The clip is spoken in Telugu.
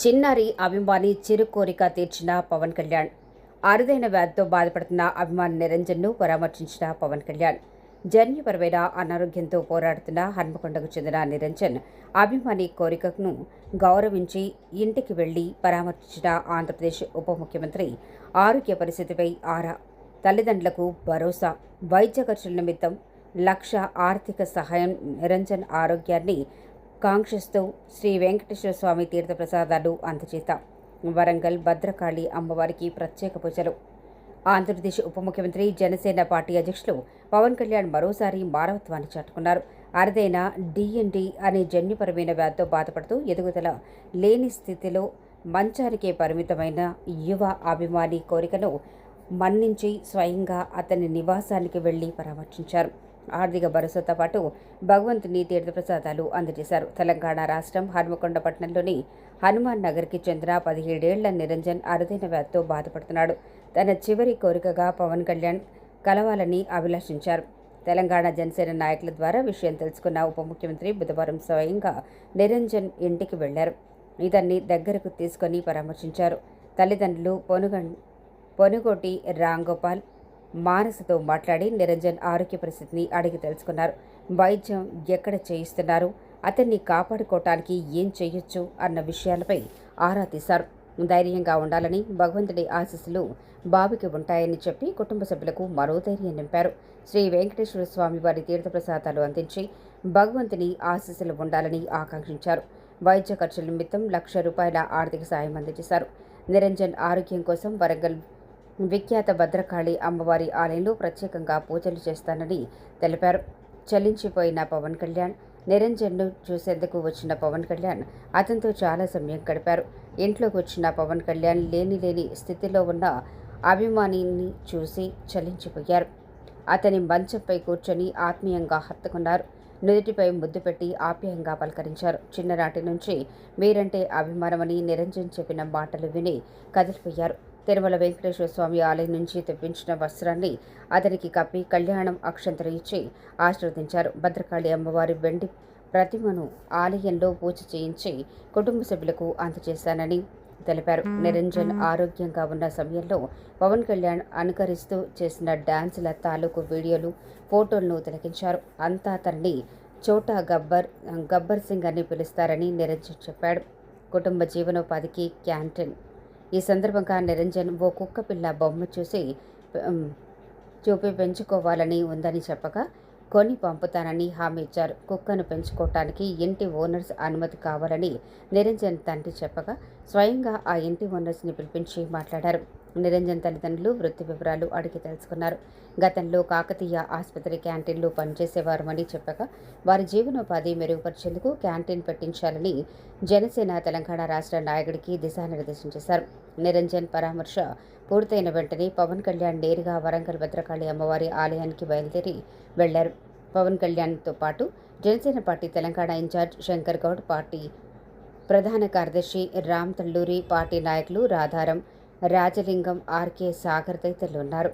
చిన్నారి అభిమాని చిరు కోరిక తీర్చిన పవన్ కళ్యాణ్. అరుదైన వ్యాధితో బాధపడుతున్న అభిమాని నిరంజన్ను పరామర్శించిన పవన్ కళ్యాణ్. జన్యుపరమైన అనారోగ్యంతో పోరాడుతున్న హన్మకొండకు చెందిన నిరంజన్ అభిమాని కోరికను గౌరవించి ఇంటికి వెళ్లి పరామర్శించిన ఆంధ్రప్రదేశ్ ఉప ముఖ్యమంత్రి ఆరోగ్య పరిస్థితిపై ఆరా. తల్లిదండ్రులకు భరోసా. వైద్య ఖర్చుల నిమిత్తం 1,00,000 ఆర్థిక సహాయం. నిరంజన్ ఆరోగ్యాన్ని కాంక్షిస్తూ శ్రీ వెంకటేశ్వర స్వామి తీర్థప్రసాదాలు అందజేత. వరంగల్ భద్రకాళి అమ్మవారికి ప్రత్యేక పూజలు. ఆంధ్రప్రదేశ్ ఉప ముఖ్యమంత్రి జనసేన పార్టీ అధ్యక్షులు పవన్ కళ్యాణ్ మరోసారి మానవత్వాన్ని చాటుకున్నారు. అరుదైన డిఎన్డి అనే జన్యుపరమైన వ్యాధితో బాధపడుతూ ఎదుగుదల లేని స్థితిలో మంచానికే పరిమితమైన యువ అభిమాని కోరికను మన్నించి స్వయంగా అతని నివాసానికి వెళ్లి పరామర్శించారు. ఆర్థిక భరోసాతో పాటు భగవంతుని తీర్థప్రసాదాలు అందజేశారు. తెలంగాణ రాష్ట్రం హన్మకొండ పట్టణంలోని హనుమాన్ నగర్కి చెందిన 17 ఏళ్ల నిరంజన్ అరుదైన వ్యాధితో బాధపడుతున్నాడు. తన చివరి కోరికగా పవన్ కళ్యాణ్ కలవాలని అభిలాషించారు. తెలంగాణ జనసేన నాయకుల ద్వారా విషయం తెలుసుకున్న ఉప ముఖ్యమంత్రి బుధవారం స్వయంగా నిరంజన్ ఇంటికి వెళ్లారు. ఇతన్ని దగ్గరకు తీసుకొని పరామర్శించారు. తల్లిదండ్రులు పొనుగోటి రాంగోపాల్, మానసతో మాట్లాడి నిరంజన్ ఆరోగ్య పరిస్థితిని అడిగి తెలుసుకున్నారు. వైద్యం ఎక్కడ చేయిస్తున్నారు, అతన్ని కాపాడుకోవటానికి ఏం చేయొచ్చు అన్న విషయాలపై ఆరా తీశారు. ధైర్యంగా ఉండాలని, భగవంతుడి ఆశీస్సులు బాబుకి ఉంటాయని చెప్పి కుటుంబ సభ్యులకు మరో ధైర్యం నింపారు. శ్రీ వెంకటేశ్వర స్వామి వారి తీర్థప్రసాదాలు అందించి భగవంతుని ఆశీస్సులు ఉండాలని ఆకాంక్షించారు. వైద్య ఖర్చుల నిమిత్తం 1,00,000 రూపాయల ఆర్థిక సాయం అందజేశారు. నిరంజన్ ఆరోగ్యం కోసం వరంగల్ విఖ్యాత భద్రకాళి అమ్మవారి ఆలయంలో ప్రత్యేకంగా పూజలు చేస్తానని తెలిపారు. చలించిపోయిన పవన్ కళ్యాణ్. నిరంజన్ను చూసేందుకు వచ్చిన పవన్ కళ్యాణ్ అతనితో చాలా సమయం గడిపారు. ఇంట్లోకి వచ్చిన పవన్ కళ్యాణ్ లేని స్థితిలో ఉన్న అభిమానిని చూసి చలించిపోయారు. అతని మంచంపై కూర్చొని ఆత్మీయంగా హత్తుకున్నారు. నుదుటిపై ముద్దు పెట్టి ఆప్యాయంగా పలకరించారు. చిన్ననాటి నుంచి మీరంటే అభిమానమని నిరంజన్ చెప్పిన మాటలు విని కదిలిపోయారు. తిరుమల వెంకటేశ్వర స్వామి ఆలయం నుంచి తెప్పించిన వస్త్రాన్ని అతనికి కప్పి కళ్యాణం అక్షంతలు ఇచ్చి ఆశీర్వదించారు. భద్రకాళి అమ్మవారి వెండి ప్రతిమను ఆలయంలో పూజ చేయించి కుటుంబ సభ్యులకు అందజేశానని తెలిపారు. నిరంజన్ ఆరోగ్యంగా ఉన్న సమయంలో పవన్ కళ్యాణ్ అనుకరిస్తూ చేసిన డాన్సుల తాలూకు వీడియోలు, ఫోటోలను తిలకించారు. అంతా తనని చోటా గబ్బర్ సింగ్ అని పిలుస్తారని నిరంజన్ చెప్పాడు. కుటుంబ జీవనోపాధికి క్యాంటీన్. ఈ సందర్భంగా నిరంజన్ ఓ కుక్క పిల్ల బొమ్మ చూపి పెంచుకోవాలని ఉందని చెప్పగా కొని పంపుతానని హామీ ఇచ్చారు. కుక్కను పెంచుకోవటానికి ఇంటి ఓనర్స్ అనుమతి కావాలని నిరంజన్ తండ్రి చెప్పగా స్వయంగా ఆ ఇంటి ఓనర్స్ని పిలిపించి మాట్లాడారు. నిరంజన్ తల్లిదండ్రులు వృత్తి వివరాలు అడిగి తెలుసుకున్నారు. గతంలో కాకతీయ ఆసుపత్రి క్యాంటీన్లో పనిచేసేవారమని చెప్పగా వారి జీవనోపాధి మెరుగుపరిచేందుకు క్యాంటీన్ పెట్టించాలని జనసేన తెలంగాణ రాష్ట్ర నాయకుడికి దిశానిర్దేశం చేశారు. నిరంజన్ పరామర్శ పూర్తయిన వెంటనే పవన్ కళ్యాణ్ నేరుగా వరంగల్ భద్రకాళి అమ్మవారి ఆలయానికి బయలుదేరి వెళ్లారు. పవన్ కళ్యాణ్తో పాటు Janasena party Telangana incharge Shankar Goud, party ప్రధాన కార్యదర్శి రామ్ తల్లూరి, పార్టీ నాయకులు రాధారం, రాజలింగం, ఆర్కే సాగర్ తదితరులు ఉన్నారు.